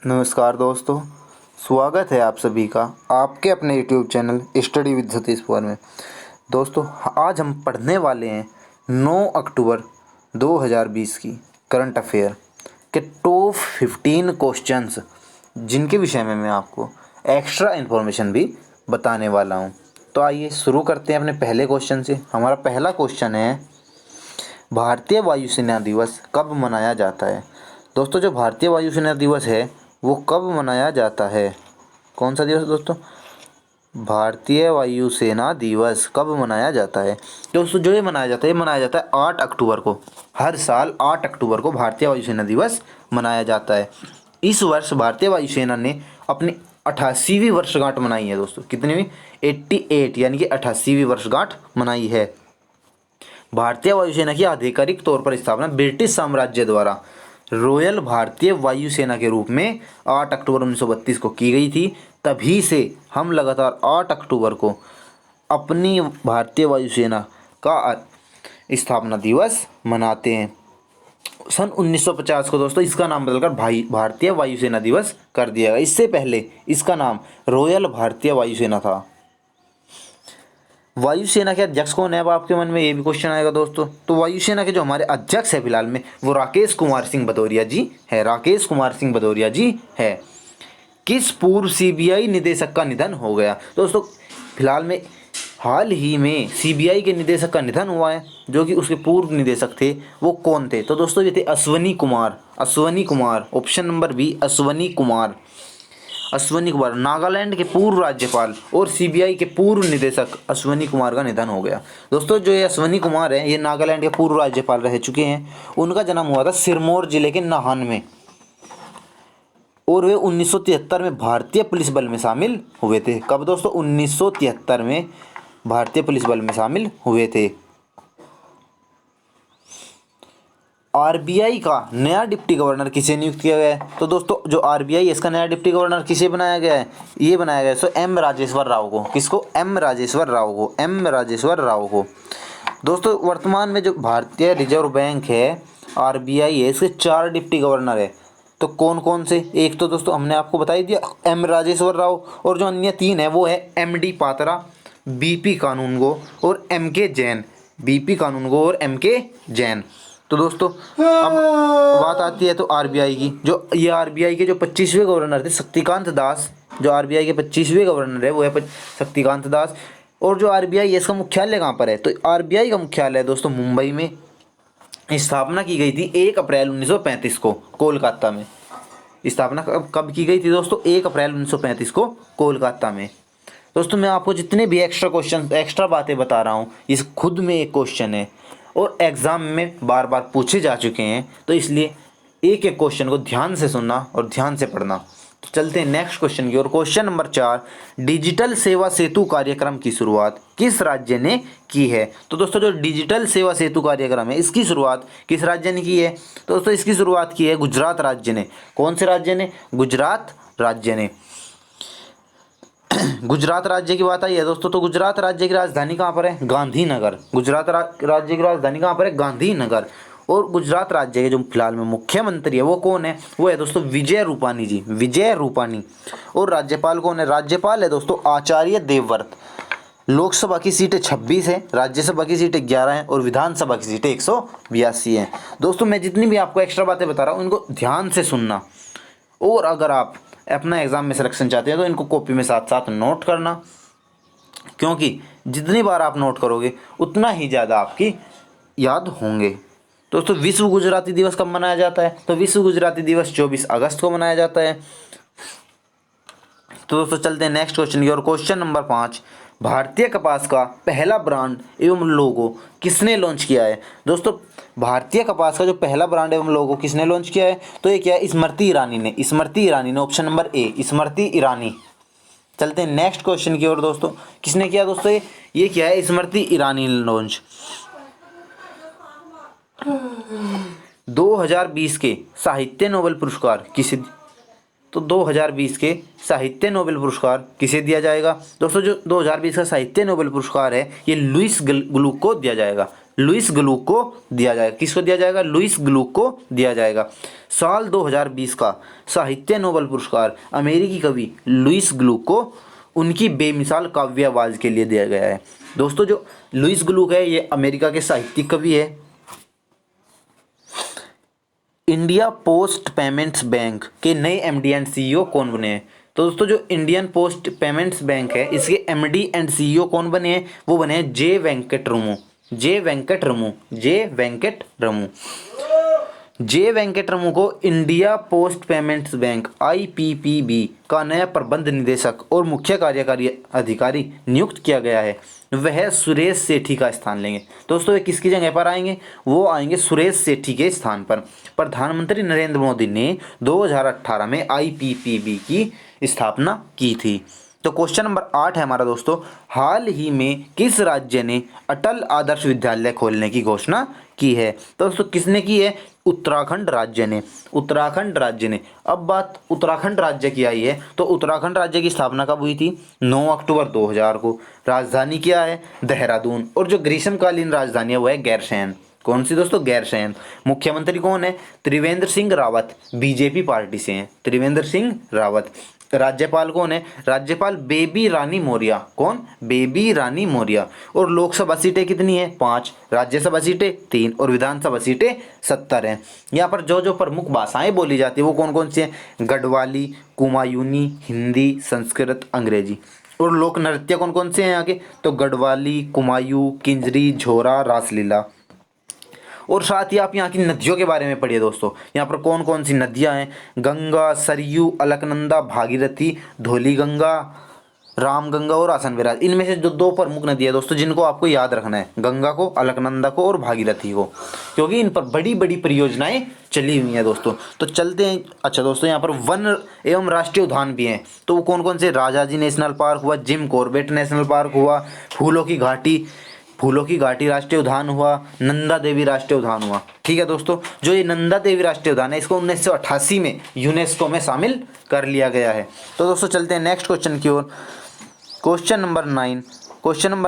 नमस्कार दोस्तों, स्वागत है आप सभी का आपके अपने YouTube channel study with Satish Pawar में। दोस्तों, आज हम पढ़ने वाले हैं 9 अक्टूबर 2020 की करंट अफेयर के टॉप 15 क्वेश्चंस, जिनके विषय में मैं आपको एक्स्ट्रा इन्फॉर्मेशन भी बताने वाला हूं। तो आइए शुरू करते हैं अपने पहले क्वेश्चन से। हमारा पहला क्वेश्चन है, भारतीय वायुसेना दिवस कब मनाया जाता है? दोस्तों, जो भारतीय वायुसेना दिवस है वो कब मनाया जाता है? कौन सा दिवस दोस्तों? भारतीय वायुसेना दिवस कब मनाया जाता है? दोस्तों, जो ये मनाया जाता है 8 अक्टूबर को। हर साल 8 अक्टूबर को भारतीय वायुसेना दिवस मनाया जाता है। इस वर्ष भारतीय वायुसेना ने अपनी 88वीं वर्षगांठ मनाई है दोस्तों। कितनी? 88, यानी कि 88वीं वर्षगांठ मनाई है। भारतीय वायुसेना की आधिकारिक तौर पर स्थापना ब्रिटिश साम्राज्य द्वारा रॉयल भारतीय वायुसेना के रूप में 8 अक्टूबर 1932 को की गई थी। तभी से हम लगातार 8 अक्टूबर को अपनी भारतीय वायुसेना का स्थापना दिवस मनाते हैं। सन 1950 को दोस्तों इसका नाम बदलकर भारतीय वायुसेना दिवस कर दिया गया। इससे पहले इसका नाम रॉयल भारतीय वायुसेना था। वायुसेना के अध्यक्ष कौन है? अब आपके मन में ये भी क्वेश्चन आएगा दोस्तों। तो वायुसेना के जो हमारे अध्यक्ष है फिलहाल में, वो राकेश कुमार सिंह भदौरिया जी है। राकेश कुमार सिंह भदौरिया जी है। किस पूर्व सीबीआई निदेशक का निधन हो गया? दोस्तों, फिलहाल में हाल ही में सीबीआई के निदेशक का निधन हुआ है। जो कि उसके पूर्व निदेशक थे वो कौन थे? तो दोस्तों ये थे Ashwani Kumar. Ashwani Kumar, option number B, Ashwani Kumar. Ashwani Kumar Nagaland के पूर्व राज्यपाल और सीबीआई के पूर्व निदेशक अश्वनी कुमार का निधन हो गया। दोस्तों, जो ये अश्वनी कुमार हैं ये नागालैंड के पूर्व राज्यपाल रह चुके हैं। उनका जन्म हुआ था सिरमौर जिले के नाहन में और वे 1973 में भारतीय पुलिस बल में शामिल हुए थे। कब दोस्तों? 1973 में भारतीय पुलिस बल में शामिल हुए थे। आरबीआई का नया डिप्टी गवर्नर किसे नियुक्त किया गया है? तो दोस्तों, जो आरबीआई है इसका नया डिप्टी गवर्नर किसे बनाया गया है? ये बनाया गया है सो एम राजेश्वर राव को। किसको? एम राजेश्वर राव को। एम राजेश्वर राव को। दोस्तों, वर्तमान में जो भारतीय रिजर्व बैंक है, आरबीआई है, इसके 4 डिप्टी गवर्नर है। तो कौन कौन से? एक तो दोस्तों हमने आपको बता ही दिया, एम राजेश्वर राव, और जो अन्य 3 है वो है एमडी पात्रा, बीपी कानूनगो और एमके जैन। बीपी कानूनगो और एमके जैन। तो दोस्तों अब बात आती है तो आरबीआई की। जो ये आरबीआई के जो 25वें गवर्नर थे शक्तिकांत दास, जो आरबीआई के 25वें गवर्नर है वो है शक्तिकांत दास। और जो आरबीआई है इसका मुख्यालय कहाँ पर है? तो आरबीआई का मुख्यालय दोस्तों मुंबई में। स्थापना की गई थी 1 अप्रैल 1935 को कोलकाता में। स्थापना कब की गई थी दोस्तों? 1 अप्रैल 1935 को कोलकाता में। दोस्तों, मैं आपको जितने भी एक्स्ट्रा बातें बता रहा हूँ इस खुद में एक क्वेश्चन है और एग्ज़ाम में बार बार पूछे जा चुके हैं। तो इसलिए एक एक क्वेश्चन को ध्यान से सुनना और ध्यान से पढ़ना। तो चलते हैं नेक्स्ट क्वेश्चन की ओर। क्वेश्चन नंबर 4, डिजिटल सेवा सेतु कार्यक्रम की शुरुआत किस राज्य ने की है? तो दोस्तों, जो डिजिटल सेवा सेतु कार्यक्रम है इसकी शुरुआत किस राज्य ने की है? तो दोस्तों इसकी शुरुआत की है गुजरात राज्य ने। कौन से राज्य ने? गुजरात राज्य ने। गुजरात राज्य की बात आई है दोस्तों, तो गुजरात राज्य की राजधानी कहाँ पर है? गांधीनगर। गुजरात राज्य की राजधानी कहाँ पर है? गांधीनगर। और गुजरात राज्य के जो फिलहाल में मुख्यमंत्री है वो कौन है? वो है दोस्तों विजय रूपानी जी, विजय रूपानी। और राज्यपाल कौन है? राज्यपाल है दोस्तों आचार्य देवव्रत। लोकसभा की सीटें 26 हैं, राज्यसभा की सीटें 11 हैं और विधानसभा की सीटें 182 हैं। दोस्तों, मैं जितनी भी आपको एक्स्ट्रा बातें बता रहा हूँ इनको ध्यान से सुनना, और अगर आप अपना एग्ज़ाम में सिलेक्शन चाहते हैं तो इनको कॉपी में साथ साथ नोट करना, क्योंकि जितनी बार आप नोट करोगे उतना ही ज़्यादा आपकी याद होंगे। दोस्तों, विश्व गुजराती दिवस कब मनाया जाता है? तो विश्व गुजराती दिवस 24 अगस्त को मनाया जाता है। तो दोस्तों चलते हैं नेक्स्ट क्वेश्चन की और। क्वेश्चन नंबर 5, भारतीय कपास का पहला ब्रांड एवं लोगो किसने लॉन्च किया है? दोस्तों, भारतीय कपास का जो पहला ब्रांड एवं लोगो किसने लॉन्च किया है? तो ये क्या है? स्मृति ईरानी ने। स्मृति ईरानी ने, option number A, Smriti Irani. चलते हैं नेक्स्ट क्वेश्चन की ओर दोस्तों। किसने किया दोस्तों? ये क्या है? स्मृति ईरानी लॉन्च। 2020 के साहित्य नोबेल पुरस्कार किसे? तो 2020 के साहित्य नोबेल पुरस्कार किसे दिया जाएगा? दोस्तों, जो 2020 का साहित्य नोबेल पुरस्कार है ये लुईस ग्लुक को दिया जाएगा। लुईस ग्लुक को दिया जाएगा। किसको दिया जाएगा? लुईस ग्लुक को दिया जाएगा। साल 2020 का साहित्य नोबेल पुरस्कार अमेरिकी कवि लुइस ग्लुक को उनकी बेमिसाल काव्य आवाज़ के लिए दिया गया है। दोस्तों जो लुइस ग्लुक है ये अमेरिका के साहित्यिक कवि है। इंडिया पोस्ट पेमेंट्स बैंक के नए एमडी एंड सीईओ कौन बने हैं? तो दोस्तों जो इंडियन पोस्ट पेमेंट्स बैंक है इसके एमडी एंड सीईओ कौन बने हैं? वो बने हैं जे वेंकटरमू। जे वेंकटरमू को India post payments bank IPPB का नया प्रबंध निदेशक और मुख्य कार्यकारी अधिकारी नियुक्त किया गया है। वह सुरेश सेठी का स्थान लेंगे। दोस्तों ये किसकी जगह पर आएंगे? वो आएंगे सुरेश सेठी के स्थान पर। प्रधानमंत्री नरेंद्र मोदी ने 2018 में आईपीपीबी की स्थापना की थी। तो क्वेश्चन नंबर 8 है हमारा दोस्तों, हाल ही में किस राज्य ने अटल आदर्श विद्यालय खोलने की घोषणा की है? तो दोस्तों किसने की है? उत्तराखंड राज्य ने। अब बात उत्तराखंड राज्य की आई है तो उत्तराखंड राज्य की स्थापना कब हुई थी? 9 अक्टूबर 2000 को। राजधानी क्या है? देहरादून। और जो ग्रीष्मकालीन राजधानी है वो है गैरसैंण। कौन सी दोस्तों? गैरसैंण। मुख्यमंत्री कौन है? त्रिवेंद्र सिंह रावत, बीजेपी पार्टी से हैं त्रिवेंद्र सिंह रावत। राज्यपाल कौन है? राज्यपाल बेबी रानी मौर्य। कौन? बेबी रानी मौर्य। और लोकसभा सीटें कितनी है? 5। राज्यसभा सीटें 3 और विधानसभा सीटें 70 हैं। यहाँ पर जो जो प्रमुख भाषाएं बोली जाती है वो कौन कौन सी हैं? गढ़वाली, कुमायूनी, हिंदी, संस्कृत, अंग्रेजी। और लोक नृत्य कौन कौन से हैं यहाँ के? तो गढ़वाली, कुमायूं, किंजरी, झोरा, रासलीला। और साथ ही आप यहाँ की नदियों के बारे में पढ़िए दोस्तों। यहाँ पर कौन कौन सी नदियाँ हैं? गंगा, सरयू, अलकनंदा, भागीरथी, धौली गंगा, रामगंगा और आसन विराज। इनमें से जो 2 प्रमुख नदी है दोस्तों जिनको आपको याद रखना है, गंगा को, अलकनंदा को और भागीरथी को, क्योंकि इन पर बड़ी बड़ी परियोजनाएं चली हुई हैं दोस्तों। तो चलते हैं। अच्छा दोस्तों यहाँ पर वन एवं राष्ट्रीय उद्यान भी हैं। तो वो कौन कौन से? राजाजी नेशनल पार्क हुआ, जिम कॉर्बेट नेशनल पार्क हुआ, फूलों की घाटी राष्ट्रीय उद्यान हुआ, नंदा देवी राष्ट्रीय उद्यान हुआ। ठीक है दोस्तों, जो ये नंदा देवी राष्ट्रीय उद्यान है इसको 1988 में यूनेस्को में शामिल कर लिया गया है। तो दोस्तों चलते हैं नेक्स्ट क्वेश्चन की ओर। क्वेश्चन नंबर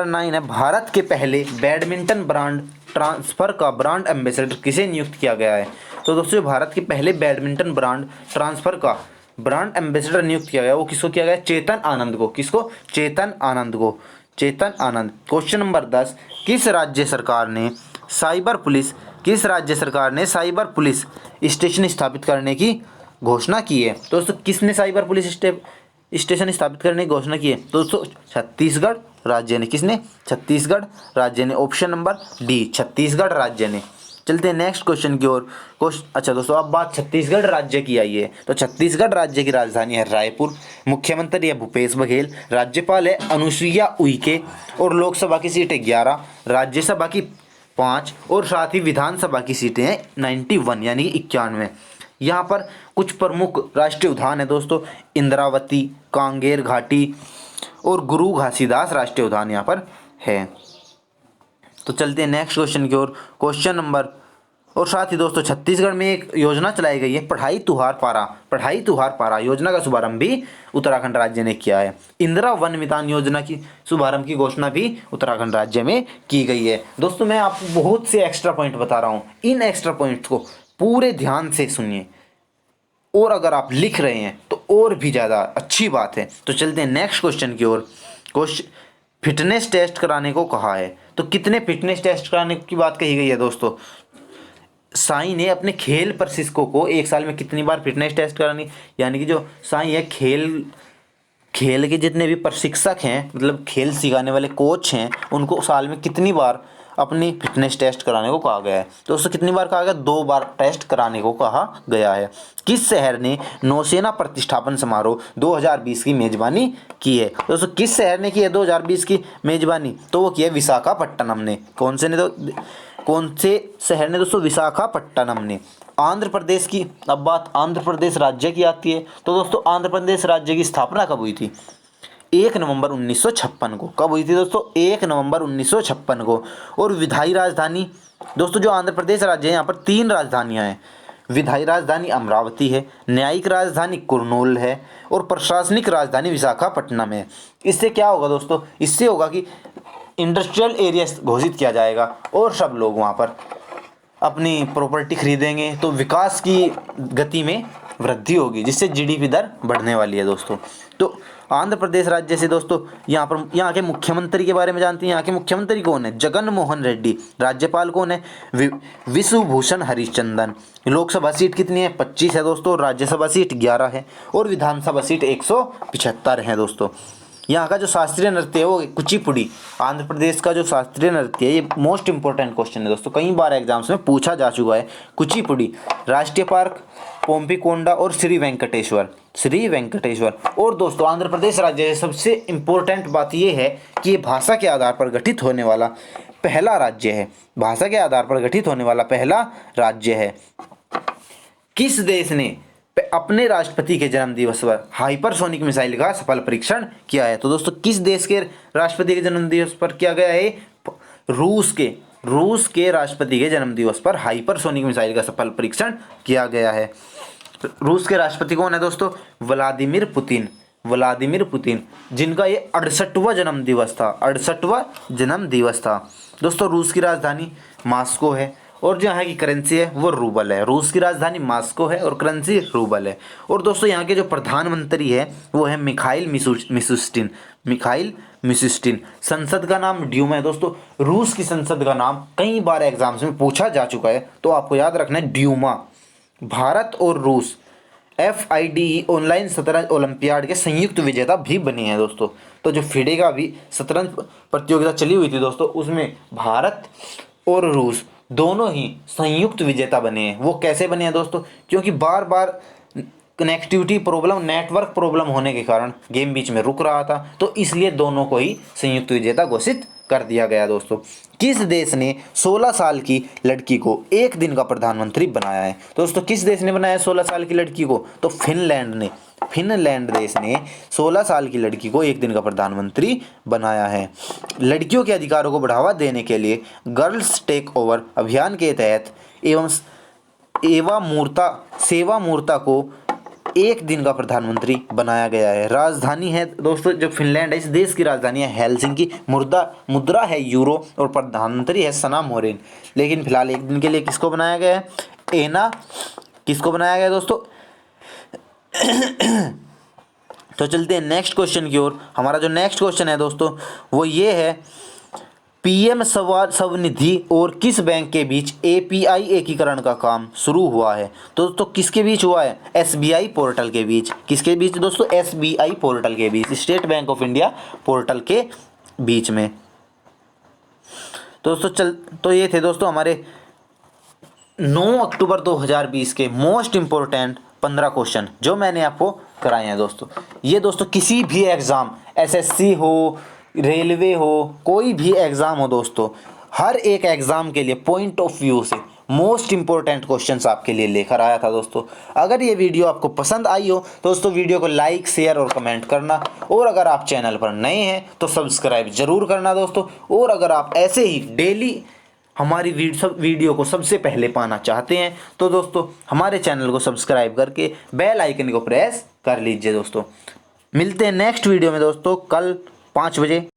9 है, भारत के पहले बैडमिंटन ब्रांड ट्रांसफर का ब्रांड एम्बेसडर किसे नियुक्त किया गया है? तो दोस्तों भारत के पहले बैडमिंटन ब्रांड ट्रांसफर का ब्रांड एम्बेसडर नियुक्त किया गया, वो किसको किया गया? चेतन आनंद को। किसको? चेतन आनंद। क्वेश्चन नंबर 10, किस राज्य सरकार ने साइबर पुलिस स्टेशन स्थापित करने की घोषणा की है? दोस्तों किसने साइबर पुलिस स्टेशन स्थापित करने की घोषणा की है? दोस्तों छत्तीसगढ़ राज्य ने। किसने? छत्तीसगढ़ राज्य ने। ऑप्शन नंबर डी, छत्तीसगढ़ राज्य ने। चलते हैं नेक्स्ट क्वेश्चन की ओर। अच्छा दोस्तों अब बात छत्तीसगढ़ राज्य की आई है। तो छत्तीसगढ़ राज्य की राजधानी है रायपुर। मुख्यमंत्री है भूपेश बघेल। राज्यपाल है अनुसुईया उइके। और लोकसभा की सीटें 11, राज्यसभा की 5 और साथ ही विधानसभा की सीटें हैं 91 यानी कि 91। यहाँ पर कुछ प्रमुख राष्ट्रीय उद्यान है दोस्तों, इंद्रावती, कांगेर घाटी और गुरु घासीदास राष्ट्रीय उद्यान यहाँ पर है। तो चलते हैं नेक्स्ट क्वेश्चन की ओर। क्वेश्चन नंबर, और साथ ही दोस्तों छत्तीसगढ़ में एक योजना चलाई गई है पढ़ाई तुहार पारा योजना का शुभारंभ भी उत्तराखंड राज्य ने किया है। इंदिरा वन मितान योजना की शुभारंभ की घोषणा भी उत्तराखंड राज्य में की गई है। दोस्तों मैं आपको बहुत से एक्स्ट्रा पॉइंट बता रहा हूँ, इन एक्स्ट्रा पॉइंट्स को पूरे ध्यान से सुनिए और अगर आप लिख रहे हैं तो और भी ज़्यादा अच्छी बात है। तो चलते हैं नेक्स्ट क्वेश्चन की ओर। फिटनेस टेस्ट कराने को कहा है, तो कितने फिटनेस टेस्ट कराने की बात कही गई है दोस्तों? साई ने अपने खेल प्रशिक्षकों को 1 साल में कितनी बार फिटनेस टेस्ट करानी, यानी कि जो साई है खेल के जितने भी प्रशिक्षक हैं, मतलब खेल सिखाने वाले कोच हैं, उनको साल में कितनी बार अपनी फिटनेस टेस्ट कराने को कहा गया है? तो उससे कितनी बार कहा गया? 2 बार टेस्ट कराने को कहा गया है। किस शहर ने नौसेना प्रतिष्ठापन समारोह 2020 की मेजबानी की है? दोस्तों किस शहर ने की है 2020 की मेजबानी? तो वो की है विशाखापट्टनम ने। कौन से शहर ने दोस्तों? विशाखापट्टनम ने। आंध्र प्रदेश की, अब बात आंध्र प्रदेश राज्य की आती है। तो दोस्तों आंध्र प्रदेश राज्य की स्थापना कब हुई थी? 1 नवंबर 1956 को। कब हुई थी दोस्तों? 1 नवंबर 1956 को। और विधायी राजधानी, दोस्तों जो आंध्र प्रदेश राज्य है यहाँ पर 3 राजधानियाँ हैं। विधायी राजधानी अमरावती है, न्यायिक राजधानी कुर्नूल है और प्रशासनिक राजधानी विशाखापट्टनम है। इससे क्या होगा दोस्तों? इससे होगा कि इंडस्ट्रियल एरिया घोषित किया जाएगा और सब लोग वहाँ पर अपनी प्रॉपर्टी खरीदेंगे तो विकास की गति में वृद्धि होगी, जिससे जीडीपी दर बढ़ने वाली है दोस्तों। तो आंध्र प्रदेश राज्य से दोस्तों यहाँ के मुख्यमंत्री के बारे में जानते हैं। यहाँ के मुख्यमंत्री कौन है? जगन मोहन रेड्डी। राज्यपाल कौन है? विश्वभूषण हरिचंदन। लोकसभा सीट कितनी है? 25 है दोस्तों। राज्यसभा सीट 11 है और विधानसभा सीट 175 है दोस्तों। यहाँ का जो शास्त्रीय नृत्य है वो कुचिपुड़ी। आंध्र प्रदेश का जो शास्त्रीय नृत्य है, ये मोस्ट इंपॉर्टेंट क्वेश्चन है दोस्तों, कई बार एग्जाम्स में पूछा जा चुका है। कुचिपुड़ी। राष्ट्रीय पार्क पोम्पिकोंडा और श्री वेंकटेश्वर। और दोस्तों आंध्र प्रदेश राज्य है, सबसे इंपॉर्टेंट बात ये है कि ये भाषा के आधार पर गठित होने वाला पहला राज्य है। भाषा के आधार पर गठित होने वाला पहला राज्य है। किस देश ने अपने राष्ट्रपति के जन्म दिवस पर हाइपरसोनिक मिसाइल का सफल परीक्षण किया है? तो दोस्तों किस देश के राष्ट्रपति के जन्म दिवस पर किया गया है? रूस के राष्ट्रपति के जन्म दिवस पर हाइपरसोनिक मिसाइल का सफल परीक्षण किया गया है। रूस के राष्ट्रपति कौन है दोस्तों? व्लादिमीर पुतिन, जिनका ये 68वां जन्म दिवस था। दोस्तों रूस की राजधानी मॉस्को है और जो यहाँ की करेंसी है वो रूबल है। रूस की राजधानी मॉस्को है और करेंसी रूबल है। और दोस्तों यहाँ के जो प्रधानमंत्री है वो है मिखाइल मिशुस्टिन। संसद का नाम ड्यूमा है दोस्तों। रूस की संसद का नाम कई बार एग्जाम्स में पूछा जा चुका है, तो आपको याद रखना है ड्यूमा। भारत और रूस FIDE ऑनलाइन शतरंज ओलंपियाड के संयुक्त विजेता भी बने हैं दोस्तों। तो जो फिडे का भी शतरंज प्रतियोगिता चली हुई थी दोस्तों, उसमें भारत और रूस दोनों ही संयुक्त विजेता बने हैं। वो कैसे बने हैं दोस्तों? क्योंकि बार बार कनेक्टिविटी प्रॉब्लम, नेटवर्क प्रॉब्लम होने के कारण गेम बीच में रुक रहा था, तो इसलिए दोनों को ही संयुक्त विजेता घोषित कर दिया गया दोस्तों। किस देश ने 16 साल की लड़की को एक दिन का प्रधानमंत्री बनाया है? दोस्तों किस देश ने बनाया 16 साल की लड़की को? तो फिनलैंड देश ने 16 साल की लड़की को एक दिन का प्रधानमंत्री बनाया है। लड़कियों के अधिकारों को बढ़ावा देने के लिए गर्ल्स टेक ओवर अभियान के तहत सेवा मूर्ता को एक दिन का प्रधानमंत्री बनाया गया है। राजधानी है दोस्तों जो फिनलैंड है, इस देश की राजधानी है हेलसिंकी। मुद्रा है यूरो और प्रधानमंत्री है सना मरीन। लेकिन फिलहाल एक दिन के लिए किसको बनाया गया है? किसको बनाया गया है दोस्तों? तो चलते हैं नेक्स्ट क्वेश्चन की ओर। हमारा जो नेक्स्ट क्वेश्चन है दोस्तों वो ये है, PM स्वनिधि और किस बैंक के बीच API एकीकरण का काम शुरू हुआ है? तो दोस्तों किसके बीच हुआ है? SBI पोर्टल के बीच। किसके बीच दोस्तों? SBI पोर्टल के बीच, State Bank of India portal के बीच में। दोस्तों तो ये थे दोस्तों हमारे 9 अक्टूबर 2020 के मोस्ट इंपोर्टेंट 15 क्वेश्चन जो मैंने आपको कराए हैं दोस्तों। ये दोस्तों किसी भी एग्ज़ाम, SSC हो, रेलवे हो, कोई भी एग्ज़ाम हो दोस्तों, हर एक एग्ज़ाम के लिए पॉइंट ऑफ व्यू से मोस्ट इंपॉर्टेंट क्वेश्चंस आपके लिए लेकर आया था दोस्तों। अगर ये वीडियो आपको पसंद आई हो दोस्तों, वीडियो को लाइक, शेयर और कमेंट करना, और अगर आप चैनल पर नए हैं तो सब्सक्राइब जरूर करना दोस्तों। और अगर आप ऐसे ही डेली हमारी वीडियो को सबसे पहले पाना चाहते हैं तो दोस्तों हमारे चैनल को सब्सक्राइब करके बेल आइकन को प्रेस कर लीजिए दोस्तों। मिलते हैं नेक्स्ट वीडियो में दोस्तों कल 5 बजे।